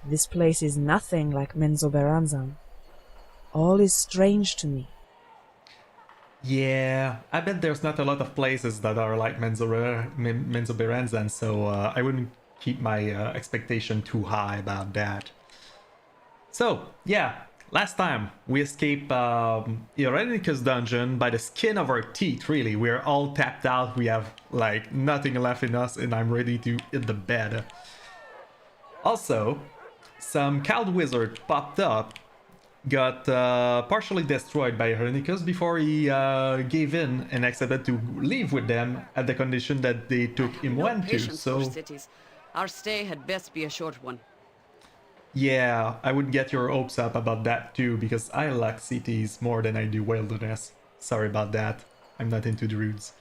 This place is nothing like Menzoberranzan. All is strange to me. Yeah, I bet there's not a lot of places that are like Menzoberranzan, so I wouldn't keep my expectation too high about that. So, yeah, last time we escaped Irenicus dungeon by the skin of our teeth, really. We're all tapped out, we have like nothing left in us, and I'm ready to hit the bed. Also, some Cald Wizard popped up, got partially destroyed by Irenicus before he gave in and accepted to leave with them at the condition that they took him No when to, patience for so... cities. Our stay had best be a short one. Yeah, I would get your hopes up about that too, because I like cities more than I do wilderness. Sorry about that. I'm not into druids.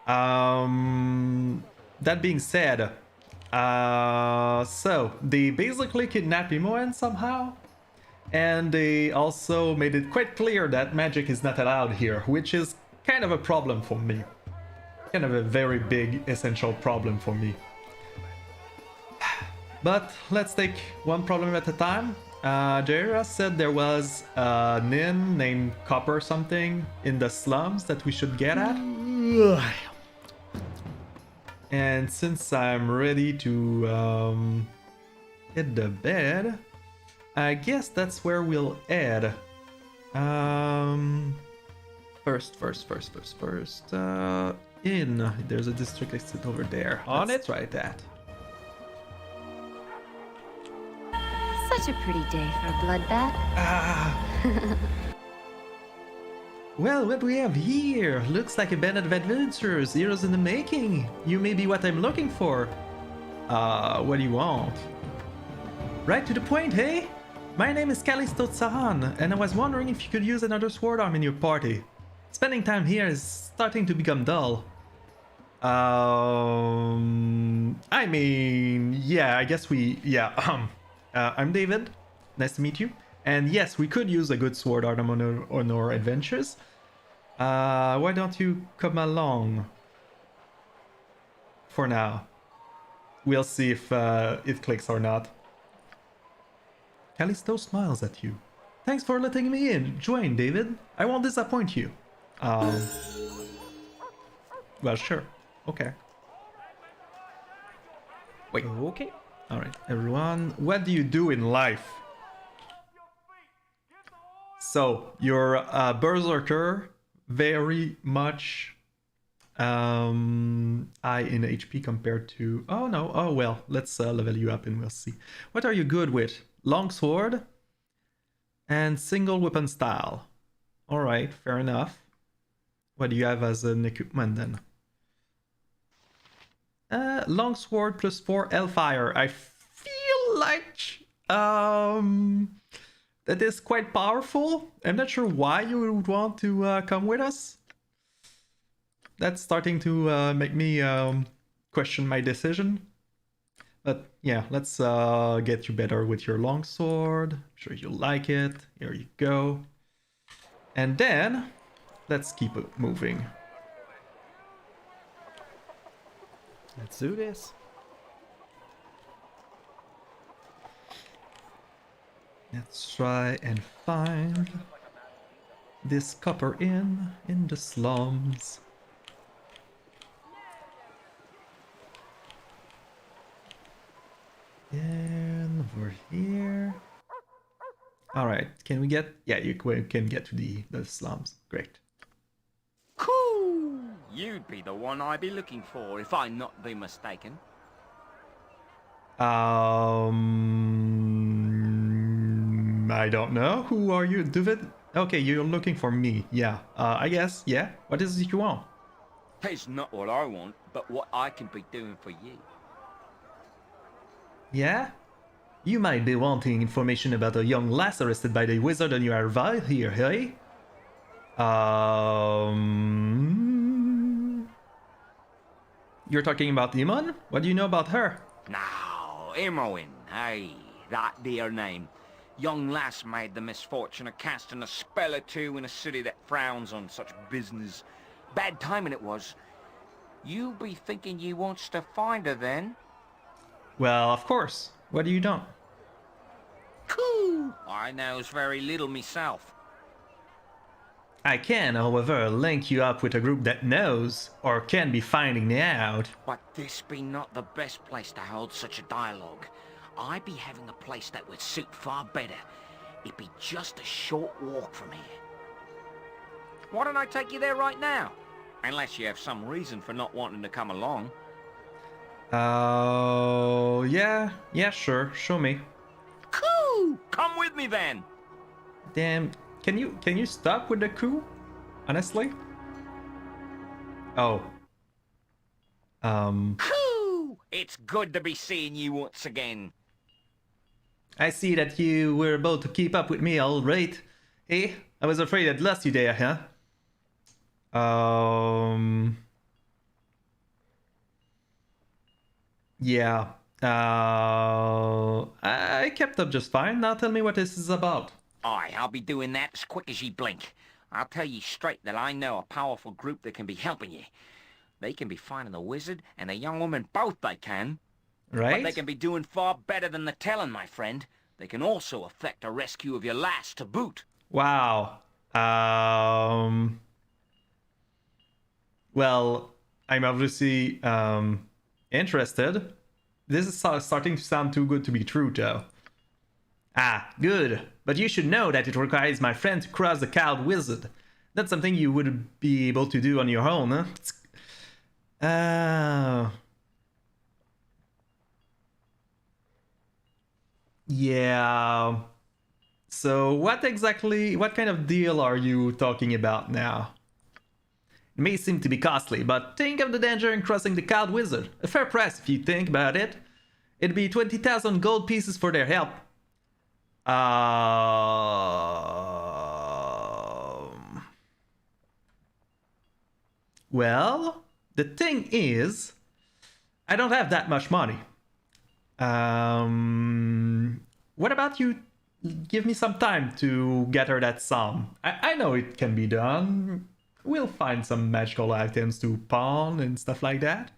That being said, so they basically kidnapped Imoen somehow, and they also made it quite clear that magic is not allowed here, which is kind of a problem for me. Kind of a very big, essential problem for me. But let's take one problem at a time. Jaira said there was a nin named Copper something in the slums that we should get at. And since I'm ready to hit the bed, I guess that's where we'll head. First. In. There's a district exit over there. Let's try that. Such a pretty day for a bloodbath. Well, what do we have here? Looks like a band of adventurers, heroes in the making. You may be what I'm looking for. What do you want? Right to the point, hey? My name is Callisto Tsahan, and I was wondering if you could use another sword arm in your party. Spending time here is starting to become dull. I mean, yeah, I guess I'm David. Nice to meet you. And yes, we could use a good sword arm on our adventures. Why don't you come along? For now. We'll see if it clicks or not. Callisto smiles at you. Thanks for letting me in. Join, David. I won't disappoint you. Well, sure. Okay. Wait. Okay. Alright, everyone. What do you do in life? So, you're a berserker. Very much high in HP compared to... Oh, no. Oh, well. Let's level you up and we'll see. What are you good with? Longsword and single weapon style. Alright, fair enough. What do you have as an equipment then? Longsword plus 4 Hellfire. I feel like that is quite powerful. I'm not sure why you would want to come with us. That's starting to make me question my decision. But yeah, let's get you better with your longsword. I'm sure you'll like it. Here you go. And then let's keep it moving. Let's do this. Let's try and find this copper in the slums. And over here. Alright, can we get... Yeah, you can get to the slums. Great. Cool! You'd be the one I'd be looking for if I not be mistaken. I don't know. Who are you, David? Okay, you're looking for me. Yeah, I guess. Yeah. What is it you want? It's not what I want, but what I can be doing for you. Yeah? You might be wanting information about a young lass arrested by the wizard on your arrival here, hey? You're talking about Imon? What do you know about her? Now, Imoen, hey, that dear name. Young lass made the misfortune of casting a spell or two in a city that frowns on such business. Bad timing it was. You be thinking you wants to find her then? Well, of course. What do you know? Cool. I knows very little myself. I can, however, link you up with a group that knows, or can be finding out. But this be not the best place to hold such a dialogue. I be having a place that would suit far better. It be just a short walk from here. Why don't I take you there right now? Unless you have some reason for not wanting to come along. Oh, yeah, sure, show me. Cool! Come with me then! Damn, can you stop with the coup? Honestly? Oh. Cool! It's good to be seeing you once again. I see that you were able to keep up with me all right. Hey, I was afraid I'd lost you there, huh? Yeah. I kept up just fine. Now tell me what this is about. Aye, I'll be doing that as quick as ye blink. I'll tell ye straight that I know a powerful group that can be helping ye. They can be finding the wizard and the young woman both, they can. Right? But they can be doing far better than the telling, my friend. They can also effect a rescue of your lass to boot. Wow. Well, I'm obviously interested. This is starting to sound too good to be true, though. Ah, good. But you should know that it requires my friend to cross the cloud wizard. That's something you wouldn't be able to do on your own, huh? Yeah. So what kind of deal are you talking about now? It may seem to be costly, but think of the danger in crossing the cloud wizard. A fair price if you think about it. It'd be 20,000 gold pieces for their help. Well, the thing is, I don't have that much money. What about you give me some time to gather that sum? I know it can be done. We'll find some magical items to pawn and stuff like that.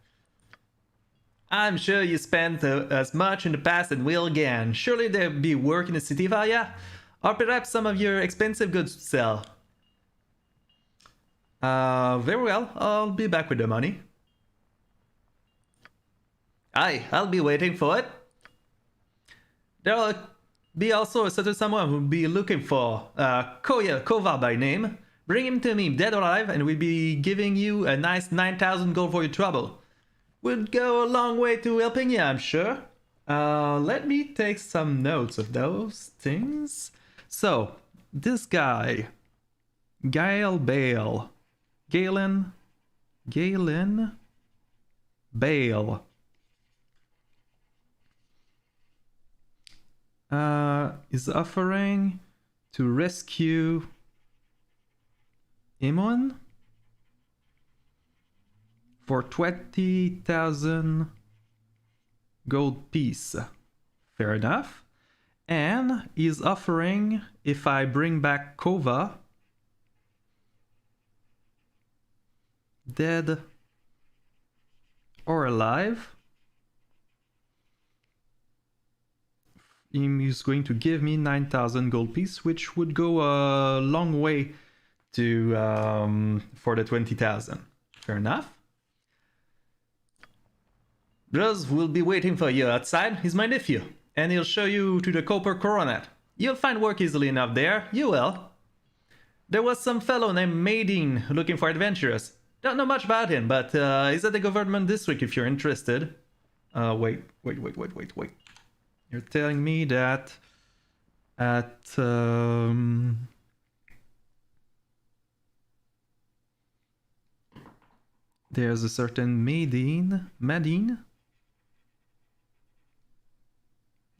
I'm sure you spent as much in the past and will again. Surely there'll be work in the city via, or perhaps some of your expensive goods to sell. Very well, I'll be back with the money. Aye, I'll be waiting for it. There'll be also a certain someone who'll be looking for Kova by name. Bring him to me, dead or alive, and we'll be giving you a nice 9,000 gold for your trouble. Would go a long way to helping you, I'm sure. Let me take some notes of those things. So, this guy, Galen Bale, is offering to rescue Imon for 20,000 gold piece. Fair enough. And he's offering, if I bring back Kova, dead or alive, he's going to give me 9,000 gold piece, which would go a long way to for the 20,000. Fair enough. Bros will be waiting for you outside. He's my nephew, and he'll show you to the Copper Coronet. You'll find work easily enough there. You will. There was some fellow named Maideen looking for adventurers. Don't know much about him, but he's at the government district if you're interested. Wait. You're telling me that at there's a certain Maideen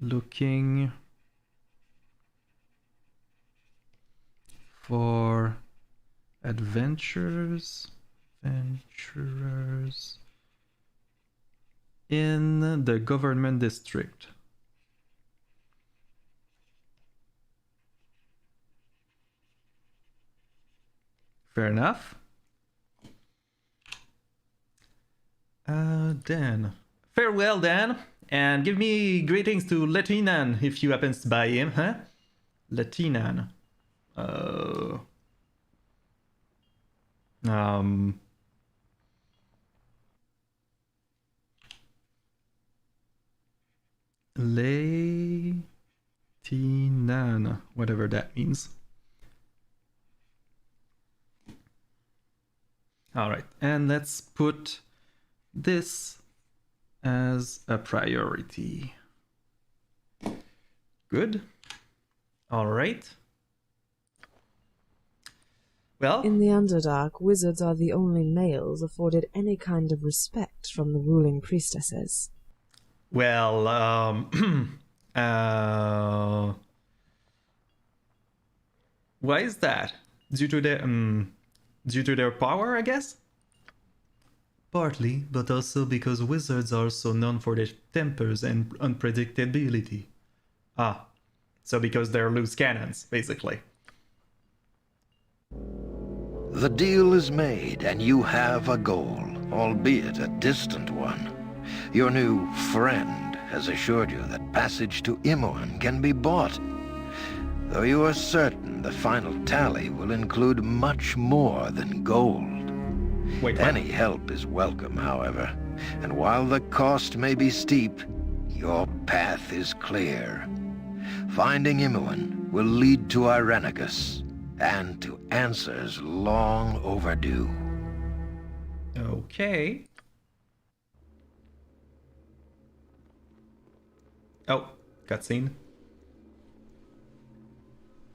looking for adventurers in the government district. Fair enough. Dan. Farewell, Dan. And give me greetings to Latinan if you happens to buy him, huh? Latinan. Latinan, whatever that means. All right, and let's put this as a priority. Good. All right. Well, In the Underdark, wizards are the only males afforded any kind of respect from the ruling priestesses. well, why is that? Due to their power, I guess? Partly, but also because wizards are so known for their tempers and unpredictability. Ah, so because they're loose cannons, basically. The deal is made, and you have a goal, albeit a distant one. Your new friend has assured you that passage to Imoen can be bought, though you are certain the final tally will include much more than gold. Wait, what? Any help is welcome, however, and while the cost may be steep, your path is clear. Finding Imoen will lead to Irenicus, and to answers long overdue. Okay. Oh, cutscene.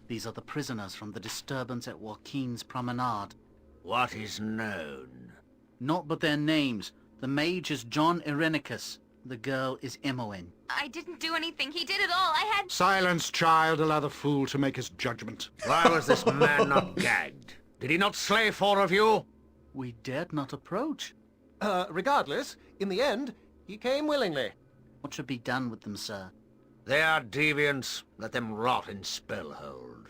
These are the prisoners from the disturbance at Joaquin's Promenade. What is known? Not but their names. The mage is John Irenicus. The girl is Imoen. I didn't do anything. He did it all. I had... Silence, child. Allow the fool to make his judgment. Why was this man not gagged? Did he not slay 4 of you? We dared not approach. Regardless, in the end, he came willingly. What should be done with them, sir? They are deviants. Let them rot in Spellhold.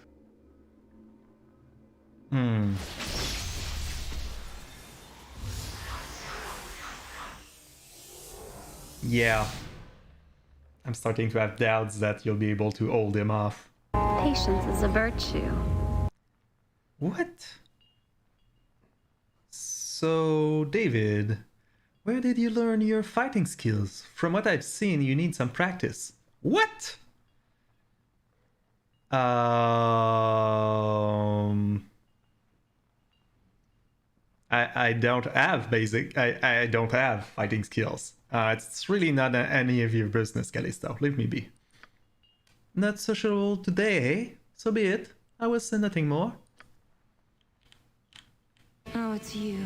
Yeah. I'm starting to have doubts that you'll be able to hold him off. Patience is a virtue. What? So, David, where did you learn your fighting skills? From what I've seen, you need some practice. What? I don't have I don't have fighting skills. It's really not any of your business, Callisto. Leave me be. Not sociable today, eh? So be it. I will say nothing more. Oh, it's you.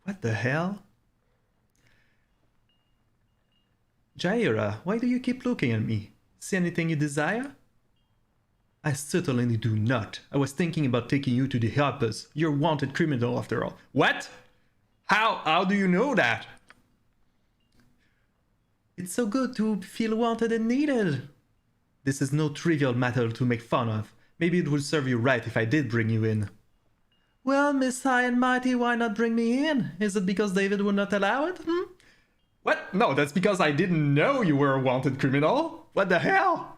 What the hell? Jaira, why do you keep looking at me? See anything you desire? I certainly do not. I was thinking about taking you to the Harpers. You're a wanted criminal after all. What? How do you know that? It's so good to feel wanted and needed. This is no trivial matter to make fun of. Maybe it would serve you right if I did bring you in. Well, Miss High and Mighty, why not bring me in? Is it because David would not allow it? What? No, that's because I didn't know you were a wanted criminal. What the hell?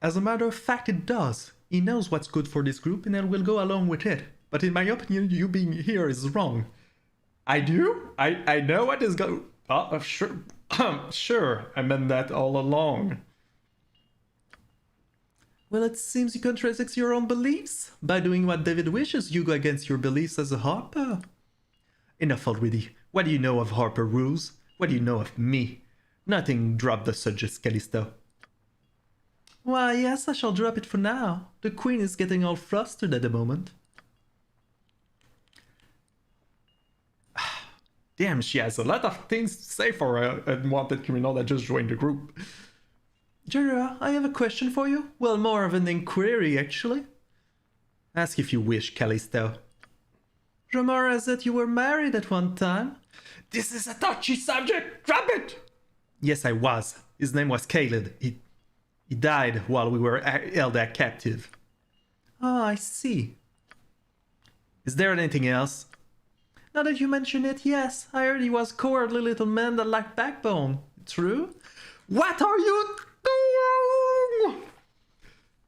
As a matter of fact, it does. He knows what's good for this group and I will go along with it. But in my opinion, you being here is wrong. I do? I know what is going... Oh, sure. Sure, I meant that all along. Well, it seems you contradict your own beliefs. By doing what David wishes, you go against your beliefs as a Harper. Enough already. What do you know of Harper rules? What do you know of me? Nothing. Drop the subject, Callisto. Why, yes, I shall drop it for now. The Queen is getting all flustered at the moment. Damn, she has a lot of things to say for a unwanted criminal that just joined the group. Jura, I have a question for you. Well, more of an inquiry, actually. Ask if you wish, Callisto. Dragomere said you were married at one time. This is a touchy subject! Drop it! Yes, I was. His name was Caleb. He died while we were held captive. Oh, I see. Is there anything else? Now that you mention it, yes, I heard he was a cowardly little man that lacked backbone. True? What are you doing?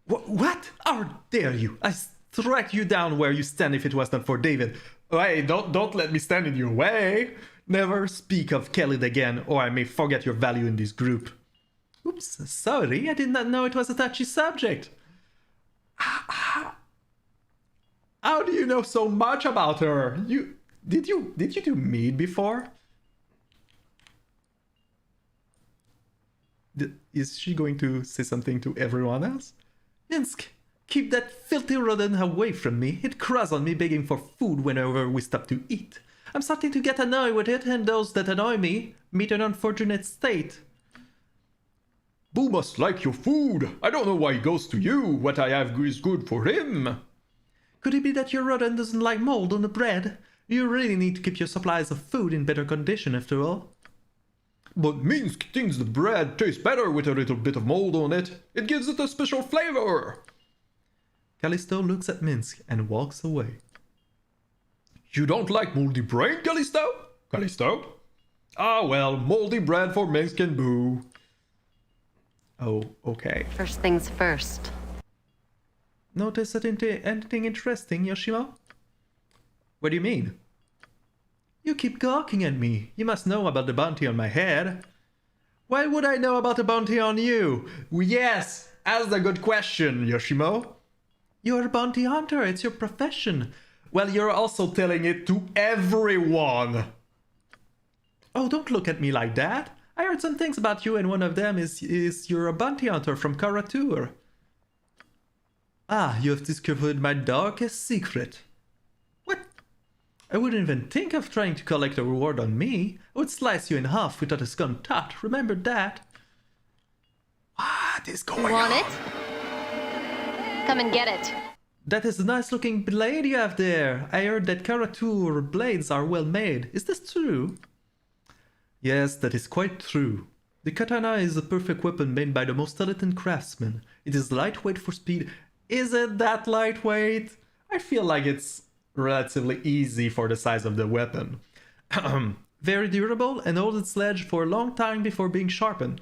What? How dare you? I strike you down where you stand if it was not for David. Hey, don't let me stand in your way. Never speak of Kelly again, or I may forget your value in this group. Oops, sorry, I did not know it was a touchy subject. How do you know so much about her? Did you do mead before? Is she going to say something to everyone else? Minsk, keep that filthy rodent away from me. It cries on me begging for food whenever we stop to eat. I'm starting to get annoyed with it, and those that annoy me meet an unfortunate state. Boo must like your food. I don't know why he goes to you. What I have is good for him. Could it be that your rodent doesn't like mold on the bread? You really need to keep your supplies of food in better condition after all. But Minsk thinks the bread tastes better with a little bit of mold on it. It gives it a special flavor. Callisto looks at Minsk and walks away. You don't like moldy bread, Callisto? Callisto? Ah well, moldy bread for Minsk and Boo. Oh, okay. First things first. Notice anything interesting, Yoshimo? What do you mean? You keep gawking at me. You must know about the bounty on my head. Why would I know about the bounty on you? Yes, ask a good question, Yoshimo. You're a bounty hunter. It's your profession. Well, you're also telling it to everyone. Oh, don't look at me like that. I heard some things about you, and one of them is you're a bounty hunter from Coronet. Ah, you have discovered my darkest secret. What? I wouldn't even think of trying to collect a reward on me. I would slice you in half without a scum thought. Remember that? What is going on? Want it? Come and get it. That is a nice looking blade you have there. I heard that Coronet blades are well made. Is this true? Yes, that is quite true. The katana is a perfect weapon made by the most talented craftsmen. It is lightweight for speed. Is it that lightweight? I feel like it's relatively easy for the size of the weapon. Very durable and hold its edge for a long time before being sharpened.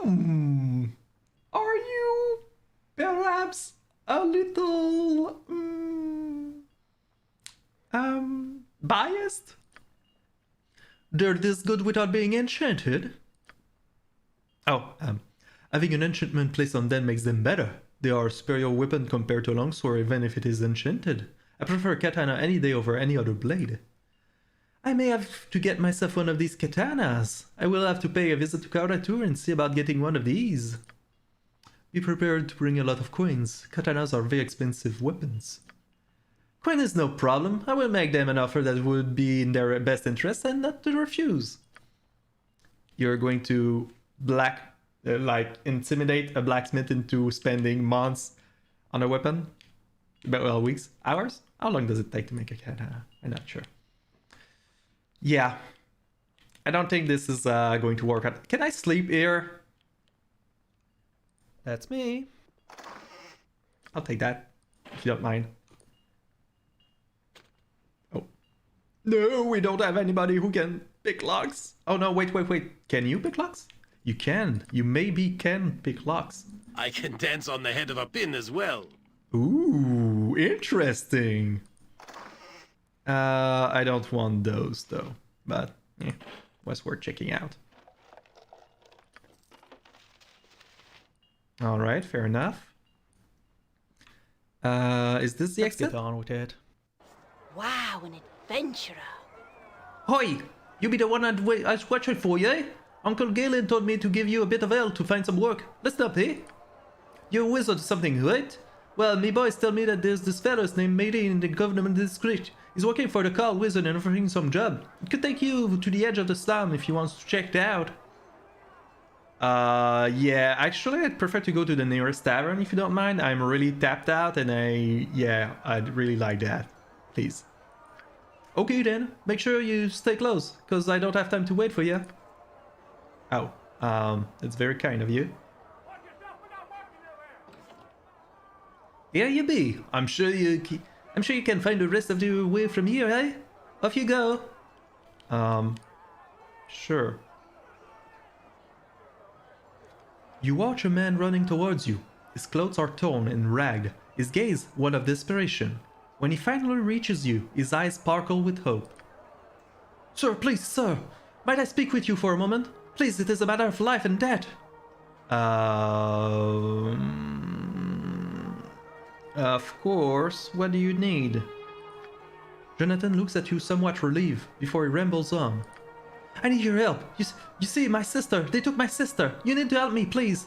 Are you perhaps a little biased? They're this good without being enchanted? Oh, having an enchantment placed on them makes them better. They are a superior weapon compared to a longsword even if it is enchanted. I prefer katana any day over any other blade. I may have to get myself one of these katanas. I will have to pay a visit to Coronet and see about getting one of these. Be prepared to bring a lot of coins. Katanas are very expensive weapons. Coin is no problem. I will make them an offer that would be in their best interest and not to refuse. You're going to intimidate a blacksmith into spending months on a weapon? Well, weeks? Hours? How long does it take to make a katana? I'm not sure. Yeah. I don't think this is going to work out. Can I sleep here? That's me. I'll take that, if you don't mind. Oh. No, we don't have anybody who can pick locks. Oh no, wait. Can you pick locks? You can. You maybe can pick locks. I can dance on the head of a pin as well. Ooh, interesting. I don't want those though, but yeah, was worth checking out. All right, fair enough. Is this the exit? Let's get on with it. Wow, an adventurer. Hoi! You be the one I was watching for, eh? Uncle Galen told me to give you a bit of help to find some work. Listen up, eh? You're a wizard or something, right? Well, me boys tell me that there's this fellow named Matey in the government district. He's working for the Carl Wizard and offering some job. It could take you to the edge of the slum if you want to check it out. Yeah, actually I'd prefer to go to the nearest tavern if you don't mind. I'm really tapped out and I'd really like that. Please. Okay then, make sure you stay close, cause I don't have time to wait for you. Oh, that's very kind of you. Here you be. I'm sure you can find the rest of the way from here, eh? Off you go. Sure. You watch a man running towards you. His clothes are torn and ragged, his gaze one of desperation. When he finally reaches you, his eyes sparkle with hope. Sir, please, sir, might I speak with you for a moment? Please, it is a matter of life and death. Of course, what do you need? Jonathan looks at you somewhat relieved before he rambles on. I need your help. You see, my sister, they took my sister. You need to help me, please.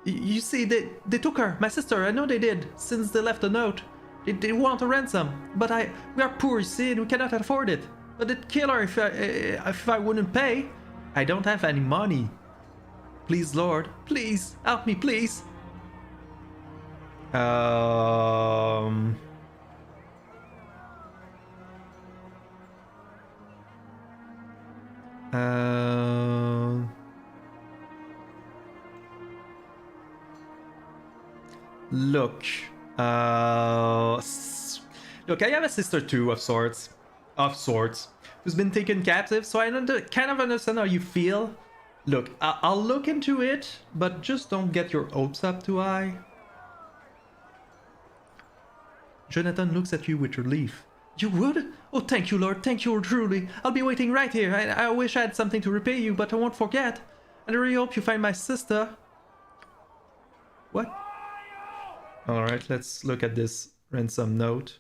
You see, they took her, my sister, I know they did, since they left a note. They want a ransom, but we are poor, you see, and we cannot afford it. But they'd kill her if I wouldn't pay. I don't have any money. Please, Lord, please, help me, please. Look, look, I have a sister too, of sorts, who's been taken captive, so I kind of understand how you feel. Look, I'll look into it, but just don't get your hopes up too high. Jonathan looks at you with relief. You would? Oh, thank you, Lord, thank you truly. I'll be waiting right here. I wish I had something to repay you, but I won't forget. And I really hope you find my sister. What? Alright, let's look at this ransom note.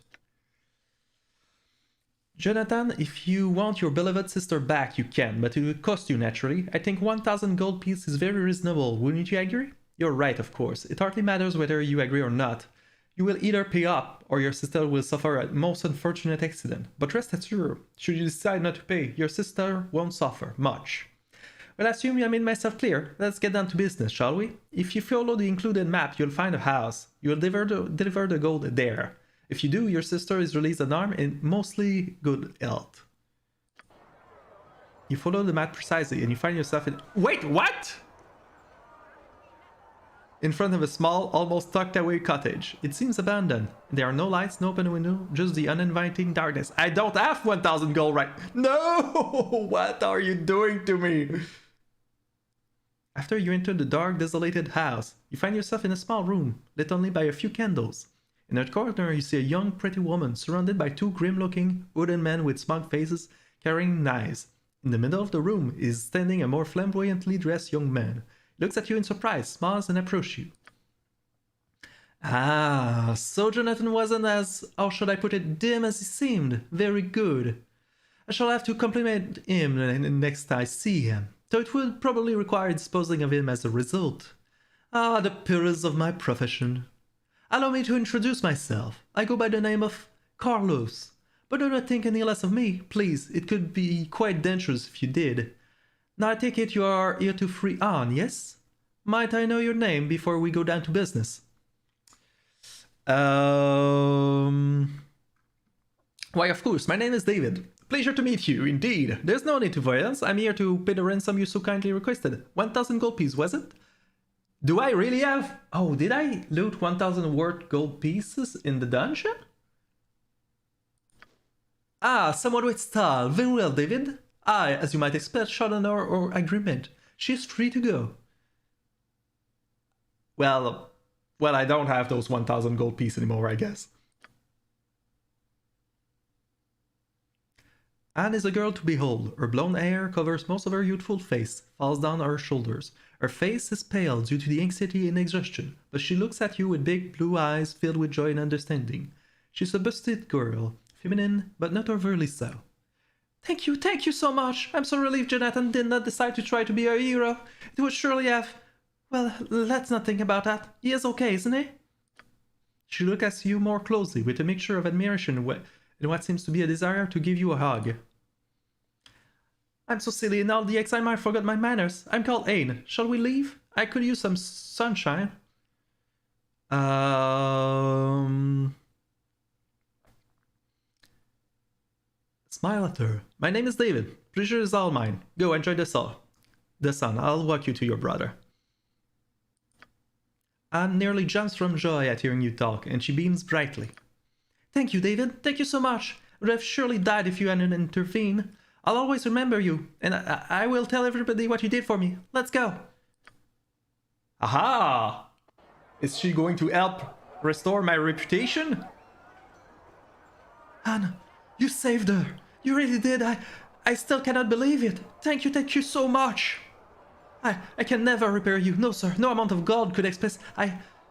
Jonathan, if you want your beloved sister back, you can, but it will cost you naturally. I think 1,000 gold pieces is very reasonable, wouldn't you agree? You're right, of course. It hardly matters whether you agree or not. You will either pay up, or your sister will suffer a most unfortunate accident. But rest assured, should you decide not to pay, your sister won't suffer much. Well, I assume I made myself clear. Let's get down to business, shall we? If you follow the included map, you'll find a house. You will deliver the gold there. If you do, your sister is released unarmed and mostly good health. You follow the map precisely and you find yourself in... Wait, what? In front of a small, almost tucked away cottage. It seems abandoned. There are no lights, no open window, just the uninviting darkness. I don't have 1,000 gold right... No! What are you doing to me? After you enter the dark, desolated house, you find yourself in a small room, lit only by a few candles. In a corner, you see a young, pretty woman surrounded by two grim-looking wooden men with smug faces carrying knives. In the middle of the room is standing a more flamboyantly dressed young man. He looks at you in surprise, smiles, and approaches you. Ah, so Jonathan wasn't as, how should I put it, dim as he seemed. Very good. I shall have to compliment him next time I see him, though it will probably require disposing of him as a result. Ah, the perils of my profession. Allow me to introduce myself. I go by the name of Carlos. But do not think any less of me, please. It could be quite dangerous if you did. Now I take it you are here to free Anne, yes? Might I know your name before we go down to business? Why, of course, my name is David. Pleasure to meet you, indeed. There's no need to violence. I'm here to pay the ransom you so kindly requested. 1,000 gold pieces, was it? Do I really have... Oh, did I loot 1,000 worth gold pieces in the dungeon? Ah, someone with style. Very well, David. I, as you might expect, shot on our agreement. She's free to go. Well, I don't have those 1,000 gold pieces anymore, I guess. Anne is a girl to behold. Her blonde hair covers most of her youthful face, falls down her shoulders. Her face is pale due to the anxiety and exhaustion, but she looks at you with big blue eyes filled with joy and understanding. She's a busted girl, feminine, but not overly so. Thank you so much. I'm so relieved Jonathan did not decide to try to be a hero. It would surely have... Well, let's not think about that. He is okay, isn't he? She looks at you more closely, with a mixture of admiration and what seems to be a desire to give you a hug. I'm so silly, in all the excitement I forgot my manners. I'm called Aine. Shall we leave? I could use some sunshine. Smile at her. My name is David. Pleasure is all mine. Go, enjoy the sun. I'll walk you to your brother. Anne nearly jumps from joy at hearing you talk, and she beams brightly. Thank you, David. Thank you so much. would have surely died if you hadn't intervened. I'll always remember you, and I will tell everybody what you did for me. Let's go. Aha! Is she going to help restore my reputation? Anne, you saved her. You really did. I still cannot believe it. Thank you so much. I can never repay you. No, sir. No amount of gold could express.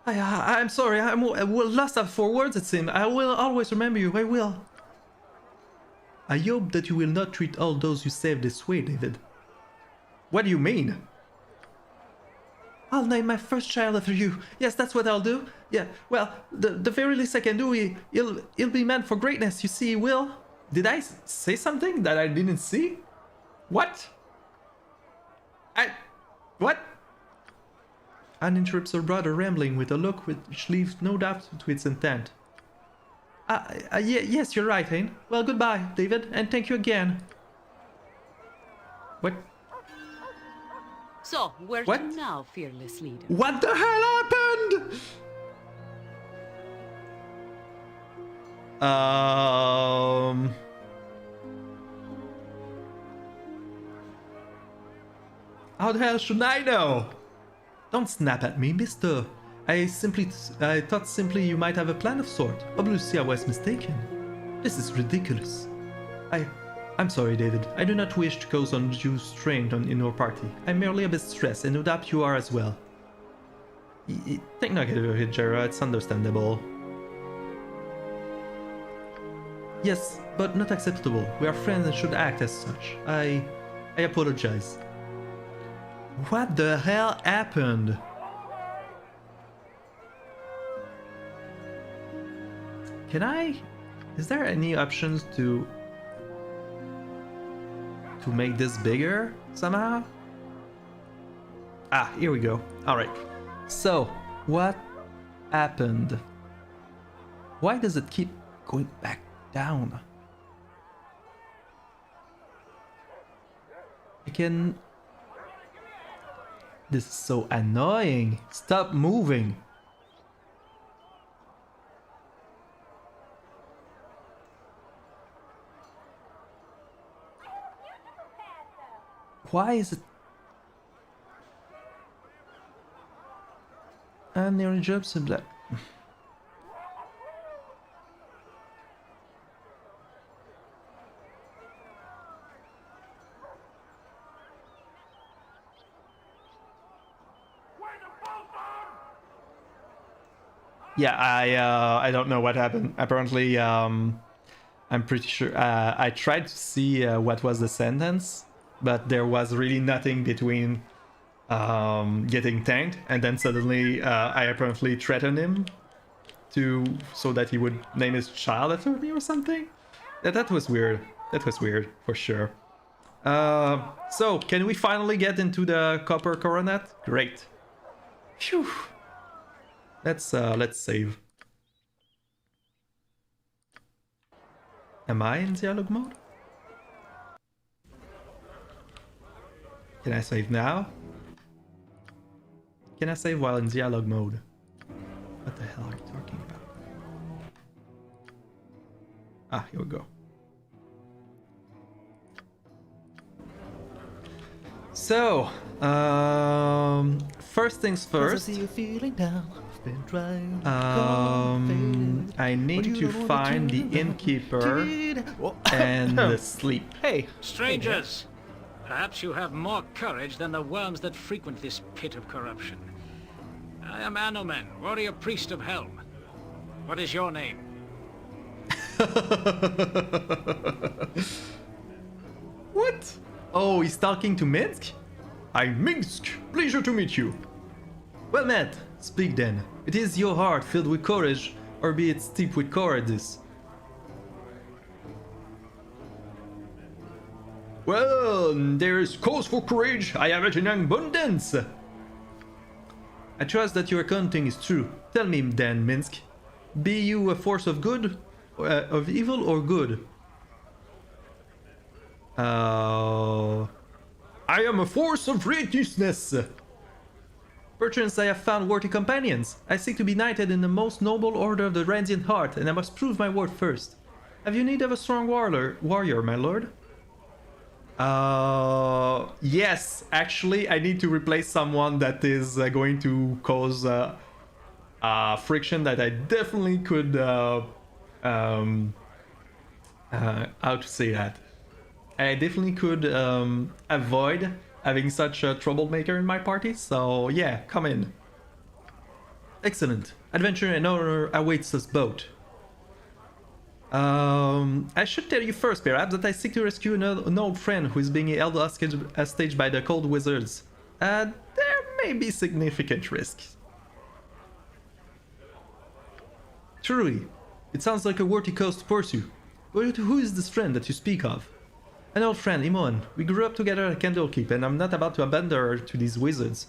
I'm sorry. I'm lost for words, it seems. I will always remember you. I will. I hope that you will not treat all those you saved this way, David. What do you mean? I'll name my first child after you. Yes, that's what I'll do. Yeah, well, the very least I can do, he'll be meant for greatness. You see, he will. Did I say something that I didn't see? What? What? Anne interrupts her brother, rambling with a look which leaves no doubt to its intent. Yes, you're right, Hein. Well, goodbye, David, and thank you again. What? So, where to now, fearless leader? What the hell happened? How the hell should I know? Don't snap at me, mister. I thought simply you might have a plan of sort. Obviously I was mistaken. This is ridiculous. I'm sorry, David. I do not wish to cause undue strain in our party. I'm merely a bit stressed, and no doubt you are as well. Think not of it, Jera. It's understandable. Yes, but not acceptable. We are friends and should act as such. I apologize. What the hell happened? Is there any options to make this bigger somehow? Ah, here we go. Alright. So, what happened? Why does it keep going back down? This is so annoying. Stop moving. Why is it? And nearly jumps in black. Yeah, I don't know what happened. Apparently, I'm pretty sure I tried to see what was the sentence, but there was really nothing between getting tanked and then suddenly I apparently threatened him so that he would name his child after me or something. That was weird. That was weird for sure. So can we finally get into the copper coronet? Great. Phew. Let's save. Am I in dialogue mode? Can I save now? Can I save while in dialogue mode? What the hell are you talking about? Ah, here we go. So, first things first. I need to find the Innkeeper and sleep. Hey, strangers! Perhaps you have more courage than the worms that frequent this pit of corruption. I am Anomen, warrior priest of Helm. What is your name? What? Oh, he's talking to Minsk? I'm Minsk. Pleasure to meet you. Well met. Speak then. It is your heart filled with courage, or be it steeped with cowardice? Well, there is cause for courage. I have it in abundance. I trust that your accounting is true. Tell me then, Minsk. Be you a force of good, of evil, or good? I am a force of righteousness. Perchance I have found worthy companions. I seek to be knighted in the most noble order of the Radiant Heart, and I must prove my worth first. Have you need of a strong warrior, my lord? Yes, actually, I need to replace someone that is going to cause friction that I definitely could, how to say that? I definitely could avoid having such a troublemaker in my party, so yeah, come in. Excellent. Adventure and honor awaits us both. I should tell you first, perhaps, that I seek to rescue an old friend who is being held hostage by the cold wizards. There may be significant risks. Truly, it sounds like a worthy cause to pursue. But who is this friend that you speak of? An old friend, Imoen. We grew up together at Candlekeep, and I'm not about to abandon her to these wizards.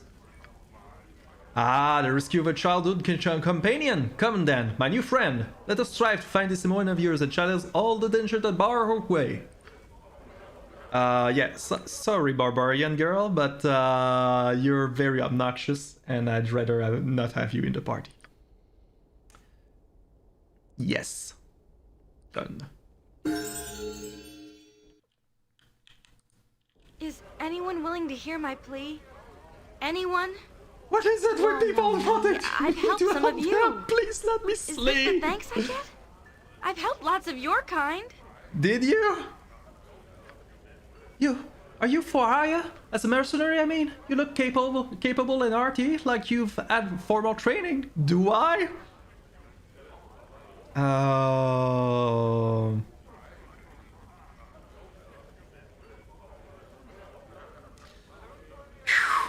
Ah, the rescue of a childhood companion! Come then, my new friend! Let us strive to find this Imoen of yours and challenge all the danger that bar our way. Yeah, sorry, barbarian girl, but you're very obnoxious, and I'd rather not have you in the party. Yes. Done. Is anyone willing to hear my plea? Anyone? What is it with people wanting I've helped to some help of you. them? Please let me Is this slay. the thanks I get? I've helped lots of your kind. Did you? Are you for hire? As a mercenary, I mean? You look capable and arty, like you've had formal training. Do I?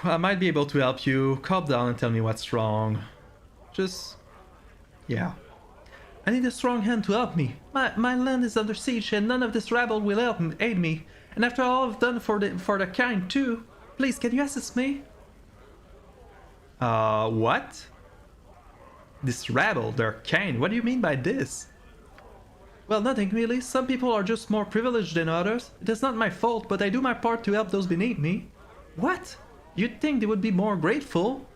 I might be able to help you. Calm down and tell me what's wrong. Yeah. I need a strong hand to help me. My land is under siege and none of this rabble will aid me. And after all I've done for the kind too. Please, can you assist me? What? This rabble, they're kind. What do you mean by this? Well, nothing really. Some people are just more privileged than others. It is not my fault, but I do my part to help those beneath me. What? You'd think they would be more grateful.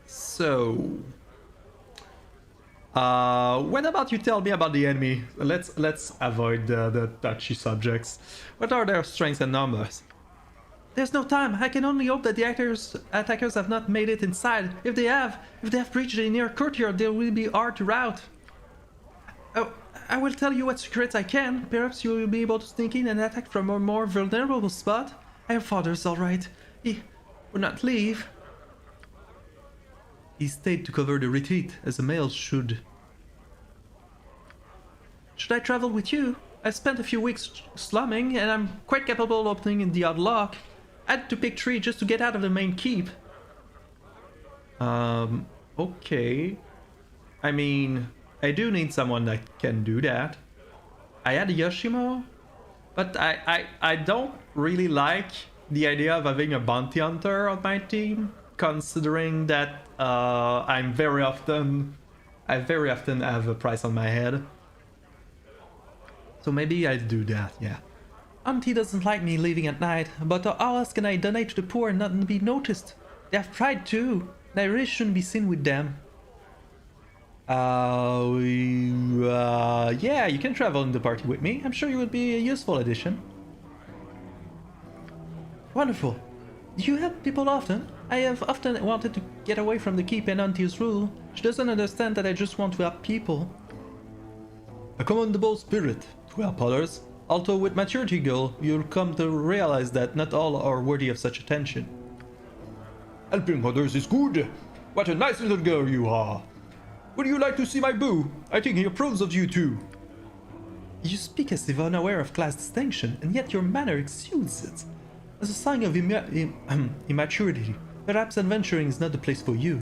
So, when about you tell me about the enemy? Let's avoid the touchy subjects. What are their strengths and numbers? There's no time. I can only hope that the attackers have not made it inside. If they have breached the near courtyard, they will be hard to rout. Oh, I will tell you what secrets I can. Perhaps you will be able to sneak in and attack from a more vulnerable spot. Your father's all right. He would not leave. He stayed to cover the retreat, as a male should. Should I travel with you? I've spent a few weeks slumming, and I'm quite capable of opening the odd lock. I had to pick 3 just to get out of the main keep. Okay. I mean, I do need someone that can do that. I had a Yoshimo, but I don't really like the idea of having a bounty hunter on my team, considering that I very often have a price on my head. So maybe I'd do that, yeah. Auntie doesn't like me leaving at night, but how else can I donate to the poor and not be noticed? They have pride too, and I really shouldn't be seen with them. Yeah, you can travel in the party with me. I'm sure you would be a useful addition. Wonderful. Do you help people often? I have often wanted to get away from the keep and Auntie's rule. She doesn't understand that I just want to help people. A commendable spirit to help others. Although with maturity, girl, you'll come to realize that not all are worthy of such attention. Helping others is good. What a nice little girl you are. Would you like to see my boo? I think he approves of you too. You speak as if unaware of class distinction, and yet your manner exudes it. As a sign of immaturity, perhaps adventuring is not the place for you.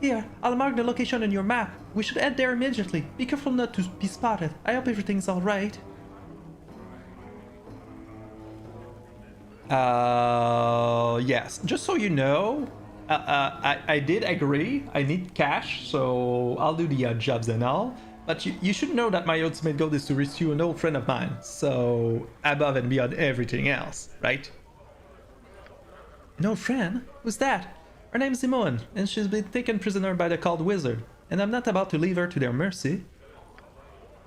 Here, I'll mark the location on your map. We should head there immediately. Be careful not to be spotted. I hope everything's alright. Yes, just so you know, I did agree. I need cash, so I'll do the jobs and all. But you should know that my ultimate goal is to rescue an old friend of mine, so above and beyond everything else, right? An old friend? Who's that? Her name's Simone, and she's been taken prisoner by the called wizard, and I'm not about to leave her to their mercy.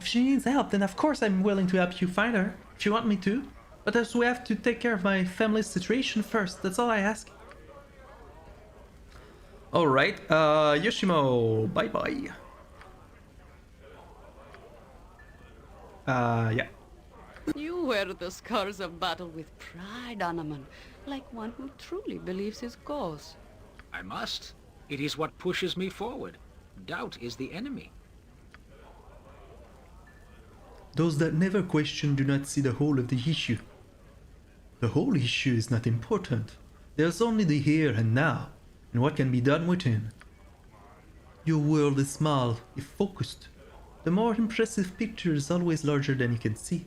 If she needs help, then of course I'm willing to help you find her, if you want me to. But as we have to take care of my family's situation first, that's all I ask. Alright, Yoshimo, bye-bye. Yeah. You wear the scars of battle with pride, Anaman, like one who truly believes his cause. I must. It is what pushes me forward. Doubt is the enemy. Those that never question do not see the whole of the issue. The whole issue is not important. There's only the here and now, and what can be done within. Your world is small, if focused. The more impressive picture is always larger than you can see.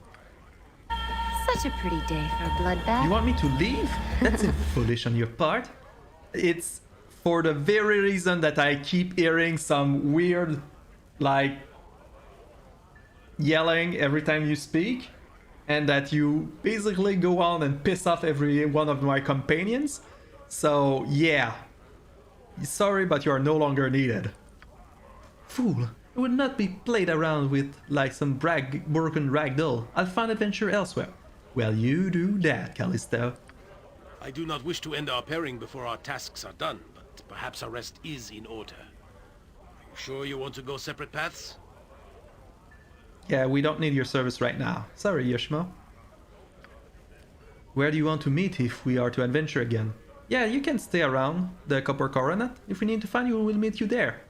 Such a pretty day for a bloodbath. You want me to leave? That's foolish on your part. It's for the very reason that I keep hearing some weird, like, yelling every time you speak, and that you basically go on and piss off every one of my companions. So, yeah. Sorry, but you are no longer needed. Fool. It would not be played around with like some broken ragdoll. I'll find adventure elsewhere. Well, you do that, Callisto. I do not wish to end our pairing before our tasks are done, but perhaps our rest is in order. Are you sure you want to go separate paths? Yeah, we don't need your service right now. Sorry, Yoshimo. Where do you want to meet if we are to adventure again? Yeah, you can stay around the Copper Coronet. If we need to find you, we'll meet you there.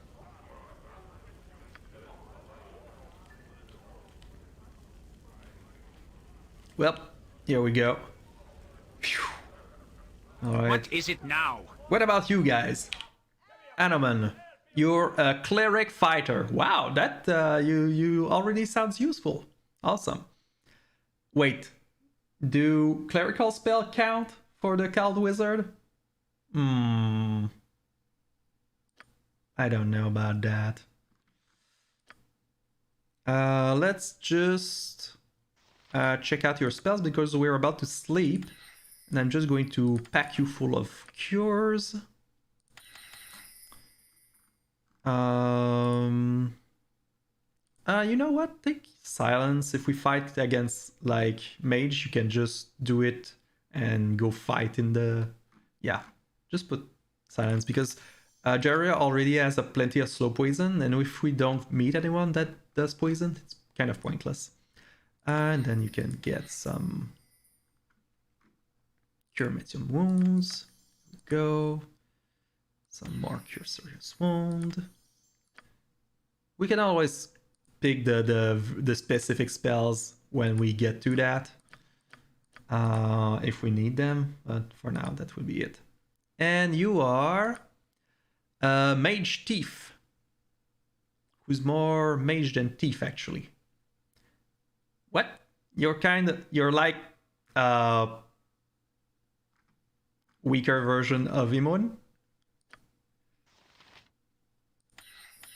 Well, here we go. Alright. What is it now? What about you guys? Anoman, you're a cleric fighter. Wow, that you already sounds useful. Awesome. Wait, do clerical spell count for the Called Wizard? I don't know about that. Let's just check out your spells because we're about to sleep. And I'm just going to pack you full of cures. You know what? Take silence. If we fight against like mage, you can just do it and go fight in the... Yeah, just put silence because Jaria already has plenty of slow poison, and if we don't meet anyone that does poison, it's kind of pointless. And then you can get some Cure Medium Wounds. Go. Some more Cure Serious Wound. We can always pick the specific spells when we get to that. If we need them. But for now, that would be it. And you are Mage Thief. Who's more mage than thief, actually. What? You're like weaker version of Imon?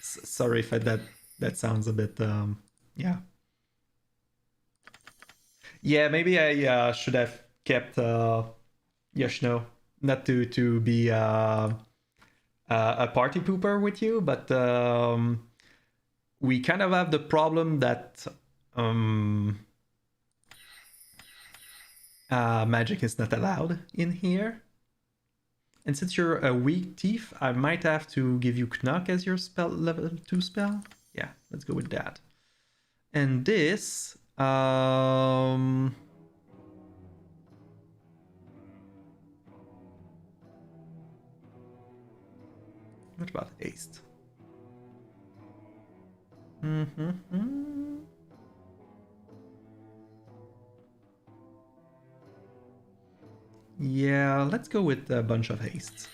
Sorry if that sounds a bit yeah. Yeah, maybe I should have kept Yoshino, not to be a party pooper with you, but we kind of have the problem that magic is not allowed in here. And since you're a weak thief, I might have to give you Knock as your level 2 spell. Yeah, let's go with that. And this... what about haste? Yeah, let's go with a bunch of hastes.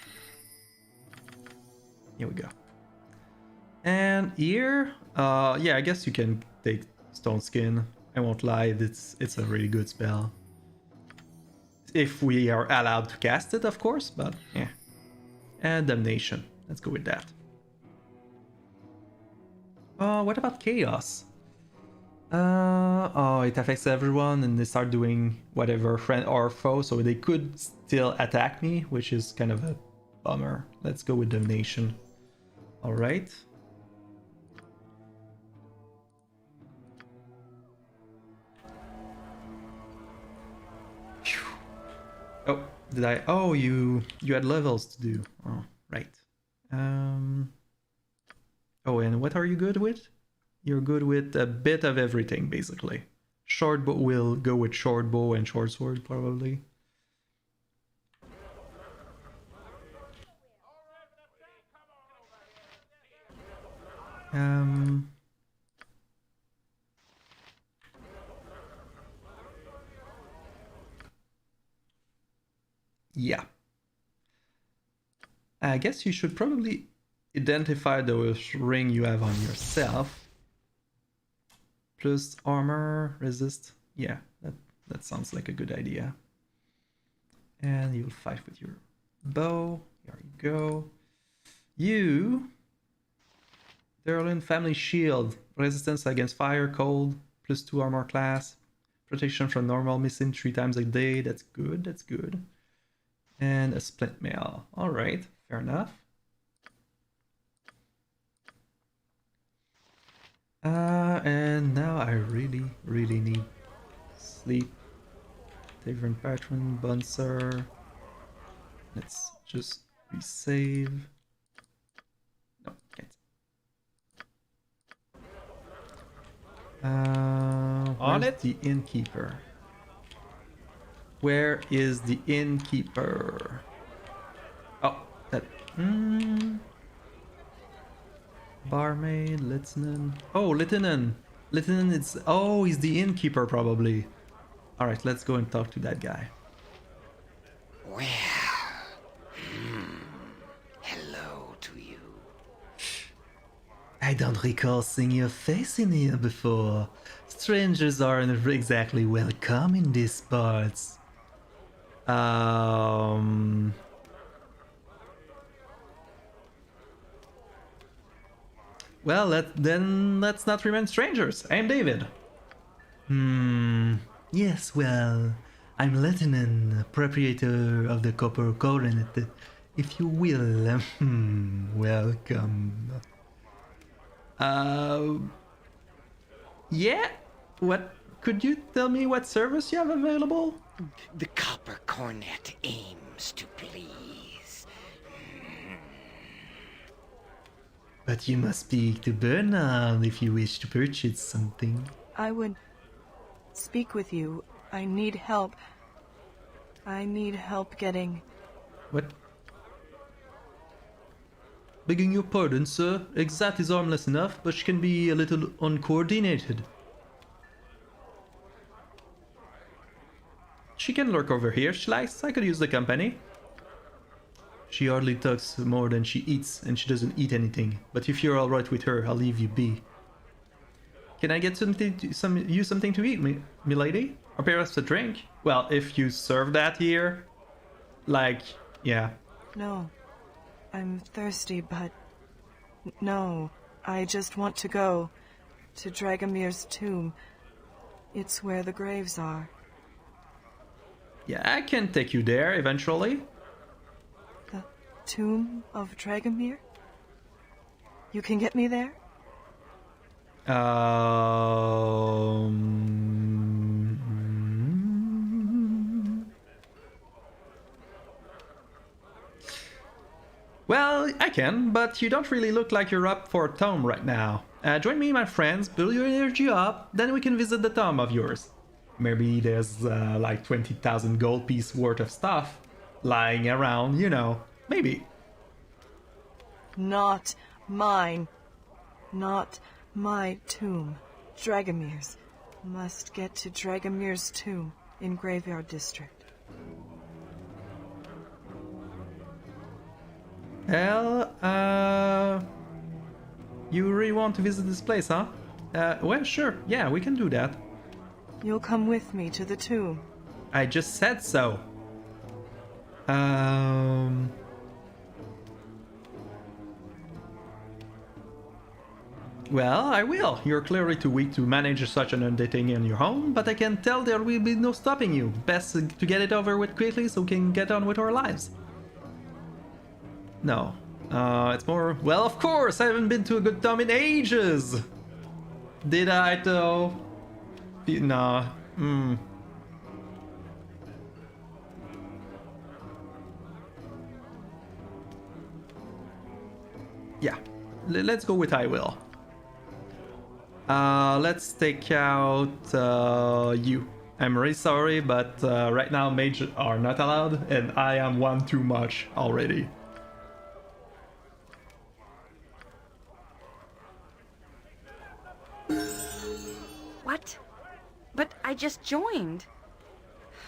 Here we go. And here, yeah, I guess you can take Stone Skin. I won't lie, it's a really good spell. If we are allowed to cast it, of course, but yeah. And Damnation. Let's go with that. What about chaos? Oh, it affects everyone and they start doing whatever, friend or foe, so they could still attack me, which is kind of a bummer. Let's go with damnation. Alright. Oh, did I? Oh, you had levels to do. Oh, right. Oh, and what are you good with? You're good with a bit of everything, basically. Short bow will go with short bow and short sword, probably. Yeah. I guess you should probably identify those ring you have on yourself. Plus armor, resist. Yeah, that sounds like a good idea. And you'll fight with your bow. There you go. You... Derlin family shield. Resistance against fire, cold. Plus 2 armor class. Protection from normal missing 3 times a day. That's good, that's good. And a splint mail. Alright, fair enough. And now I really need sleep. Tavern Patron, Bunser. Let's just resave. No, can't. Where's the Innkeeper? Where is the Innkeeper? Oh, that... Barmaid, Lieutenant... Oh, Lieutenant! Lieutenant, it's... Oh, he's the Innkeeper, probably. Alright, let's go and talk to that guy. Well... hello to you. I don't recall seeing your face in here before. Strangers aren't exactly welcome in these parts. Well, then let's not remain strangers. I'm David. Yes, well, I'm Lieutenant, proprietor of the Copper Coronet, if you will. Welcome. Yeah? What? Could you tell me what service you have available? The Copper Coronet aims to please. But you must speak to Bernard if you wish to purchase something. I would speak with you. I need help. I need help getting... What? Begging your pardon, sir. Exat is harmless enough, but she can be a little uncoordinated. She can lurk over here, she likes. I could use the company. She hardly talks more than she eats, and she doesn't eat anything. But if you're alright with her, I'll leave you be. Can I get something to eat, milady? Or perhaps a drink? Well, if you serve that here, like, yeah. No. I'm thirsty, but... No. I just want to go to Dragomere's tomb. It's where the graves are. Yeah, I can take you there eventually. The tomb of Dragomere? You can get me there? Well, I can, but you don't really look like you're up for a tomb right now. Join me, my friends, build your energy up, then we can visit the tomb of yours. Maybe there's like 20,000 gold piece worth of stuff lying around, you know, maybe. Not mine. Not my tomb. Dragomere's. Must get to Dragomere's tomb in Graveyard District. Well, you really want to visit this place, huh? Well, sure, yeah, we can do that. You'll come with me to the tomb. I just said so. Well, I will. You're clearly too weak to manage such an undertaking on your own, but I can tell there will be no stopping you. Best to get it over with quickly so we can get on with our lives. No. It's more... Well, of course! I haven't been to a good time in ages! Did I, though? No. Yeah. Let's go with I will. Let's take out you. I'm really sorry, but right now mages are not allowed, and I am one too much already. What? But I just joined.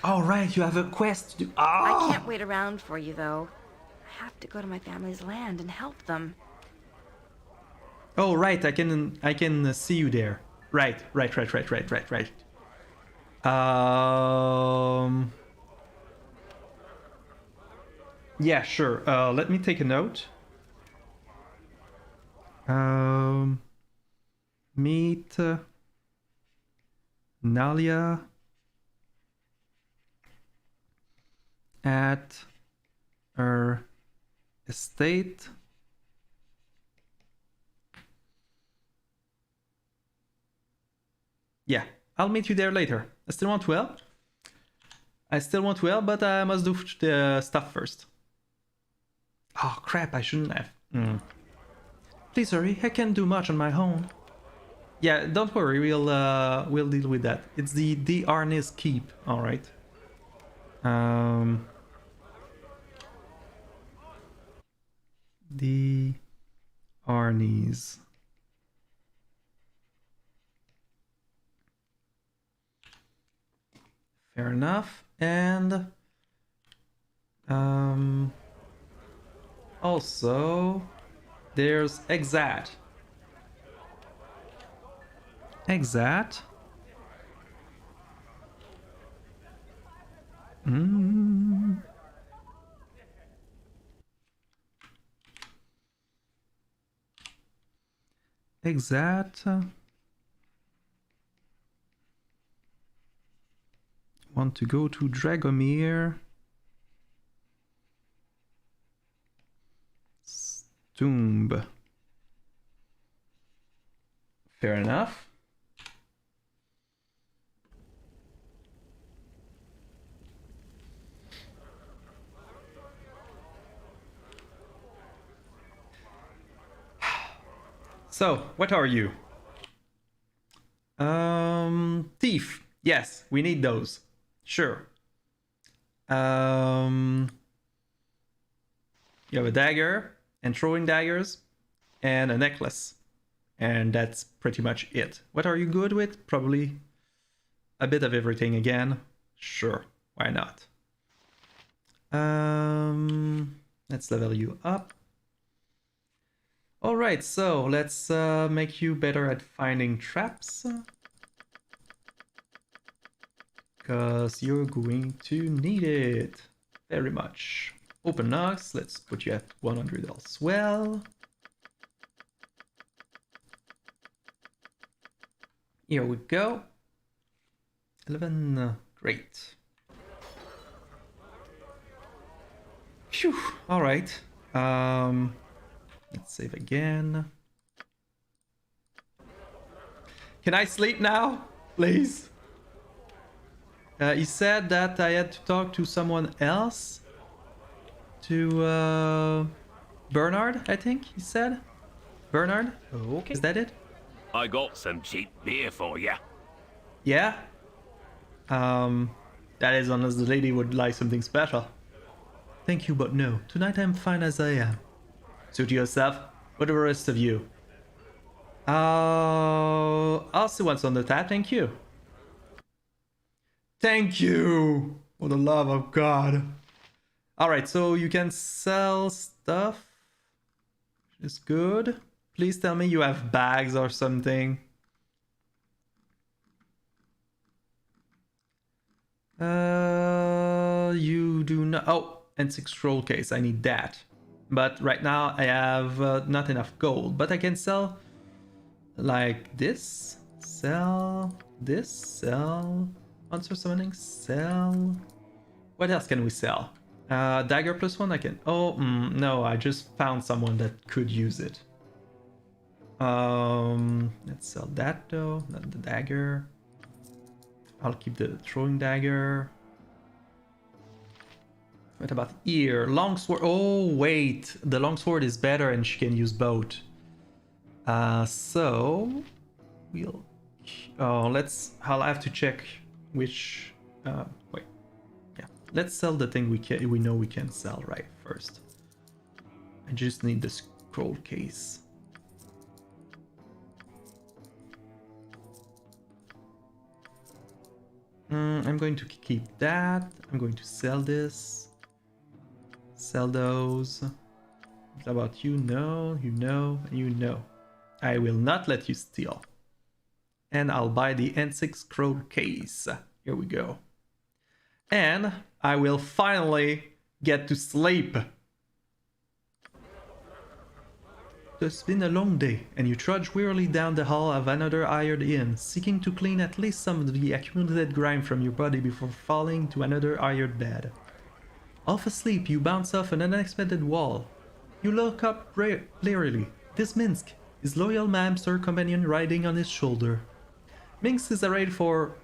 Oh, right, you have a quest to do. I can't wait around for you, though. I have to go to my family's land and help them. Oh, right, I can see you there. Right. Yeah, sure. Let me take a note. Meet Nalia at her estate. Yeah, I'll meet you there later. I still want to help, but I must do the stuff first. Oh crap, I shouldn't have. Please hurry, I can't do much on my own. Yeah, don't worry, we'll deal with that. It's the Arnis Keep, alright. The Arnis. Fair enough. And also there's Exat. Exat. Exat. Want to go to Dragomere. Tomb. Fair enough. So, what are you? Thief. Yes, we need those. Sure. You have a dagger and throwing daggers and a necklace. And that's pretty much it. What are you good with? Probably a bit of everything again. Sure, why not? Let's level you up. Alright, so let's make you better at finding traps. Because you're going to need it very much. Open knocks, let's put you at 100 as well. Here we go. 11, great. Phew, alright. Let's save again. Can I sleep now? Please? He said that I had to talk to someone else. To Bernard, I think he said. Bernard? Okay. Is that it? I got some cheap beer for you. Yeah? That is unless the lady would like something special. Thank you, but no. Tonight I'm fine as I am. Suit yourself. What are the rest of you? I'll see what's on the tap, thank you. Thank you! For the love of God. Alright, so you can sell stuff. Which is good. Please tell me you have bags or something. You do not... Oh, and 6 scroll case, I need that. But right now I have not enough gold. But I can sell like this. Sell. This. Sell. Monster summoning. Sell. What else can we sell? Dagger +1 I can... Oh, no, I just found someone that could use it. Let's sell that though, not the dagger. I'll keep the throwing dagger. What about here? Longsword. Oh, wait. The longsword is better and she can use both. So... We'll... Oh, I'll have to check which... wait. Yeah. Let's sell the thing we know we can sell right first. I just need the scroll case. I'm going to keep that. I'm going to sell this. Sell those. What about you? No, you know, you know. I will not let you steal. And I'll buy the N6 scroll case. Here we go. And I will finally get to sleep. It's been a long day, and you trudge wearily down the hall of another hired inn, seeking to clean at least some of the accumulated grime from your body before falling to another hired bed. Half asleep, you bounce off an unexpected wall. You look up leerily. This Minsk, his loyal hamster companion riding on his shoulder. Minsk is arrayed for...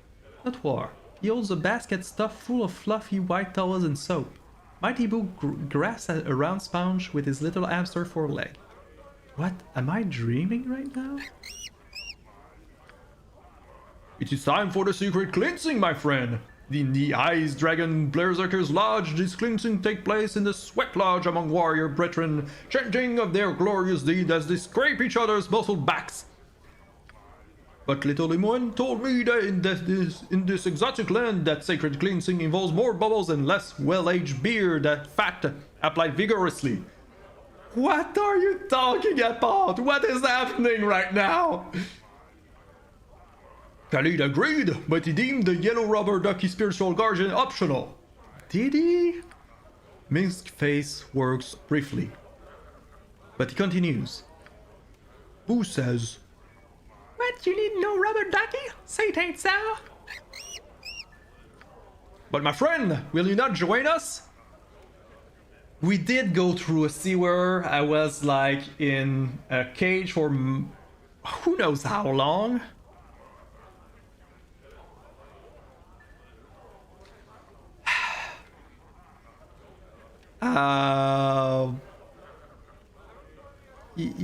not war. He holds a basket stuffed full of fluffy white towels and soap. Mighty Boo grasps a round sponge with his little hamster foreleg. What? Am I dreaming right now? It is time for the secret cleansing, my friend. In the Ice Dragon Berserker's Lodge, this cleansing takes place in the Sweat Lodge among warrior brethren, chanting of their glorious deed as they scrape each other's muscled backs. But little Imoen told me that in this exotic land that sacred cleansing involves more bubbles and less well-aged beer that fat applied vigorously. What are you talking about? What is happening right now? Khalid agreed, but he deemed the yellow rubber ducky spiritual guardian optional. Did he? Minsk's face works briefly. But he continues. Boo says, What, you need no rubber ducky? Say it ain't so. But my friend, will you not join us? We did go through a sewer. I was like in a cage for who knows how long.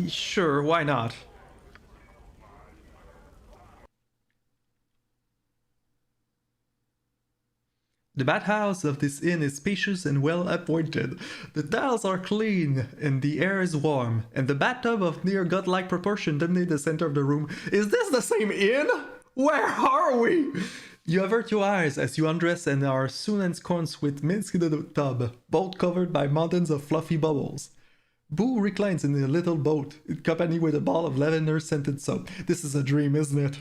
Sure, why not? The bathhouse of this inn is spacious and well appointed. The tiles are clean and the air is warm, and the bathtub of near godlike proportion dominates the center of the room. Is this the same inn? Where are we? You avert your eyes as you undress and are soon ensconced with Minsk in the tub, both covered by mountains of fluffy bubbles. Boo reclines in a little boat, accompanied with a ball of lavender-scented soap. This is a dream, isn't it?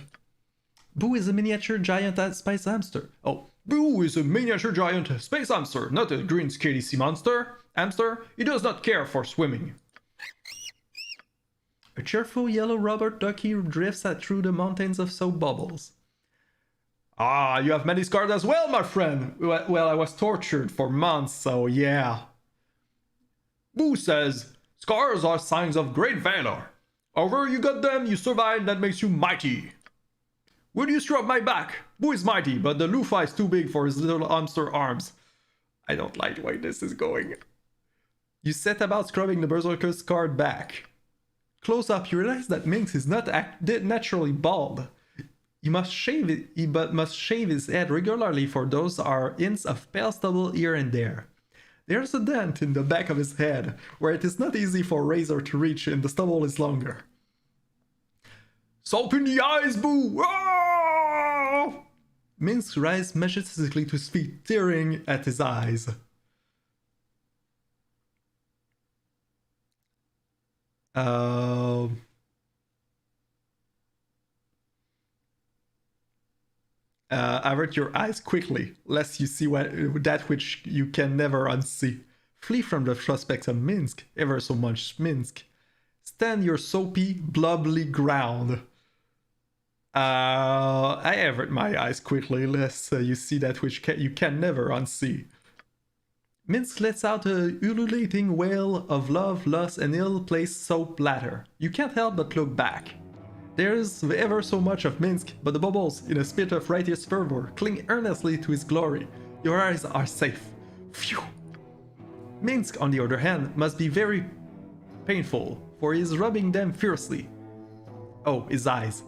Boo is a miniature giant space hamster. Oh, Boo is a miniature giant space hamster, not a green scaly sea monster. Hamster, he does not care for swimming. A cheerful yellow rubber ducky drifts through the mountains of soap bubbles. Ah, you have many scars as well, my friend. Well, I was tortured for months, so yeah. Boo says, scars are signs of great valor. However you got them, you survive, that makes you mighty. Will you scrub my back? Boo is mighty, but the loofah is too big for his little hamster arms. I don't like the way this is going. You set about scrubbing the berserker's scarred back. Close up, you realize that Minx is not naturally bald. He must shave his head regularly, for those are hints of pale stubble here and there. There's a dent in the back of his head, where it is not easy for a razor to reach and the stubble is longer. Soap in the eyes, Boo! Ah! Minsk rises majestically to his feet, tearing at his eyes. Avert your eyes quickly, lest you see that which you can never unsee. Flee from the prospects of Minsk, ever so much Minsk. Stand your soapy, blobbly ground. I avert my eyes quickly, lest you see that which you can never unsee. Minsk lets out a ululating wail of love, lust, and ill-placed soap bladder. You can't help but look back. There is ever so much of Minsk, but the bubbles, in a spit of righteous fervor, cling earnestly to his glory. Your eyes are safe. Phew! Minsk, on the other hand, must be very painful, for he is rubbing them fiercely. Oh, his eyes.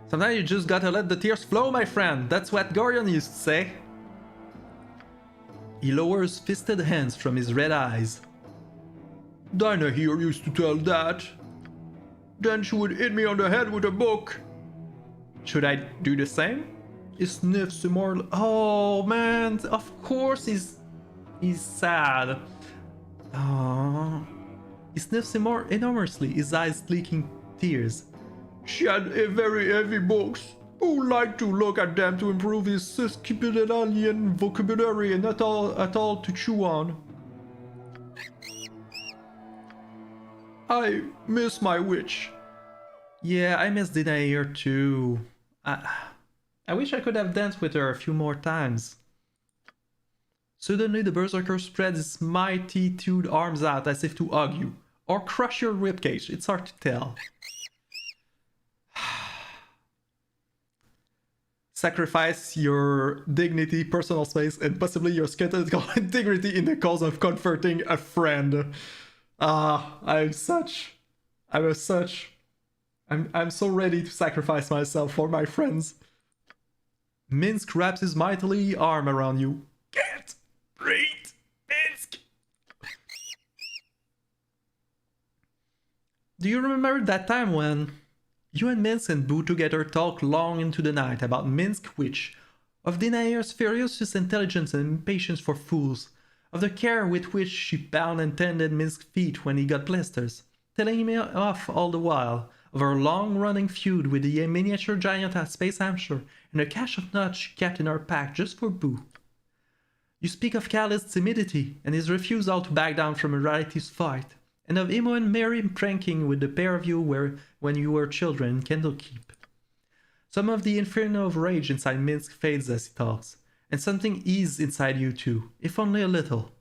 Sometimes you just gotta let the tears flow, my friend. That's what Gorion used to say. He lowers fisted hands from his red eyes. Dinah here used to tell that. Then she would hit me on the head with a book. Should I do the same? He sniffs some more. Oh man, of course he's sad. Oh. He sniffs him more enormously, his eyes leaking tears. She had a very heavy books. Who liked to look at them to improve his Ciscipedalian vocabulary and at all to chew on. I miss my witch. Yeah, I miss Dinair too. I wish I could have danced with her a few more times. Suddenly the berserker spreads his mighty toothed arms out as if to hug you. Or crush your ribcage, it's hard to tell. Sacrifice your dignity, personal space, and possibly your skeletal integrity in the cause of comforting a friend. I'm so ready to sacrifice myself for my friends. Minsk wraps his mighty arm around you. Can't breathe, Minsk! Do you remember that time when you and Minsk and Boo together talked long into the night about Minsk witch, of Dinair's ferocious intelligence and impatience for fools, of the care with which she bound and tended Minsk's feet when he got blisters, telling him off all the while, of her long-running feud with the miniature giant at Space Hamster and a cache of nuts she kept in her pack just for Boo. You speak of Khalid's timidity and his refusal to back down from a righteous fight, and of Imo and Mary pranking with the pair of you when you were children in Candlekeep. Some of the inferno of rage inside Minsk fades as he talks, and something eases inside you too, if only a little.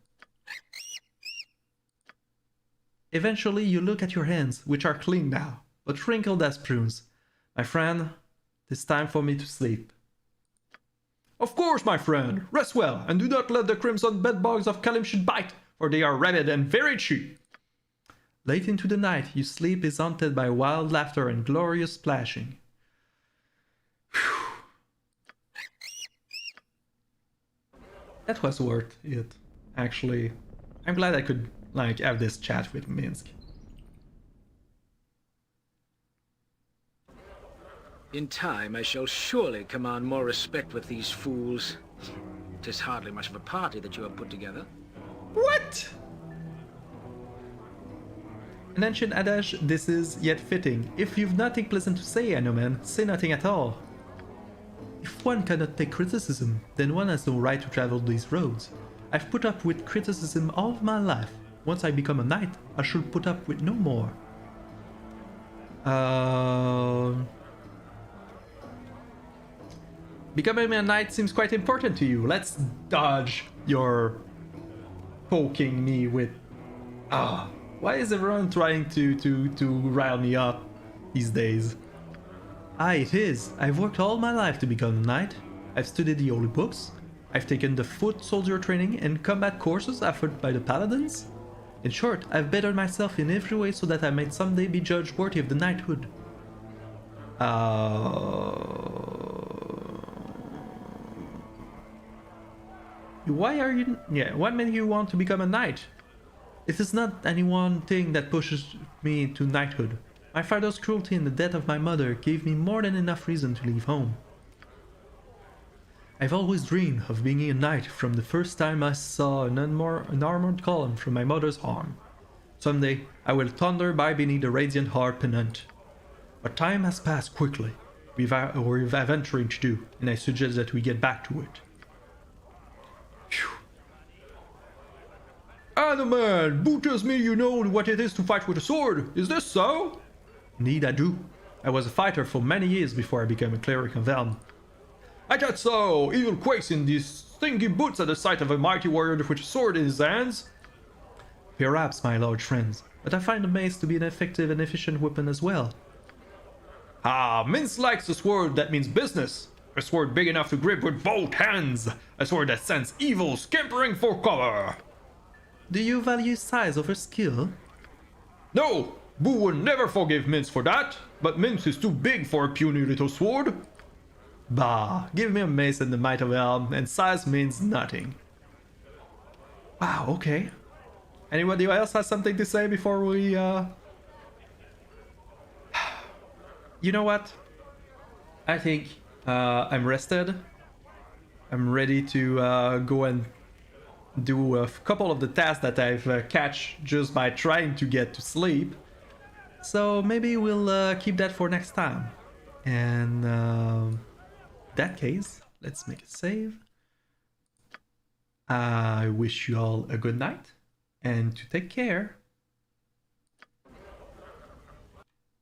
Eventually you look at your hands, which are clean now, but wrinkled as prunes. My friend, it's time for me to sleep. Of course, my friend, rest well, and do not let the crimson bedbugs of Kalimshit bite, for they are rabid and very cheap. Late into the night, your sleep is haunted by wild laughter and glorious splashing. Whew. That was worth it, actually. I'm glad I could, have this chat with Minsk. In time, I shall surely command more respect with these fools. 'Tis hardly much of a party that you have put together. What? An ancient adage, this is yet fitting. If you've nothing pleasant to say, Anoman, say nothing at all. If one cannot take criticism, then one has no right to travel these roads. I've put up with criticism all of my life. Once I become a knight, I should put up with no more. Becoming a knight seems quite important to you. Let's dodge your poking me with... why is everyone trying to rile me up these days? It is. I've worked all my life to become a knight. I've studied the holy books. I've taken the foot soldier training and combat courses offered by the paladins. In short, I've bettered myself in every way so that I might someday be judged worthy of the knighthood. Why are you... what made you want to become a knight? It is not any one thing that pushes me to knighthood. My father's cruelty and the death of my mother gave me more than enough reason to leave home. I've always dreamed of being a knight from the first time I saw an armored column from my mother's arm. Someday I will thunder by beneath the radiant hard pennant. But time has passed quickly. We've adventuring to do, and I suggest that we get back to it. man! Boo tells me you know what it is to fight with a sword. Is this so? Indeed, I do. I was a fighter for many years before I became a cleric of Elm. I thought so. Evil quakes in these stinky boots at the sight of a mighty warrior with a sword in his hands. Perhaps, my large friends, but I find the mace to be an effective and efficient weapon as well. Ah, Mince likes a sword that means business. A sword big enough to grip with both hands. A sword that sends evil scampering for cover. Do you value size over skill? No, Boo would never forgive Mince for that, but Mince is too big for a puny little sword. Bah, give me a mace and the might of Elm, and size means nothing. Wow, okay. Anybody else has something to say before we, You know what? I think I'm rested. I'm ready to go and do a couple of the tasks that I've catch just by trying to get to sleep. So maybe we'll keep that for next time. And that case, let's make a save. I wish you all a good night and to take care.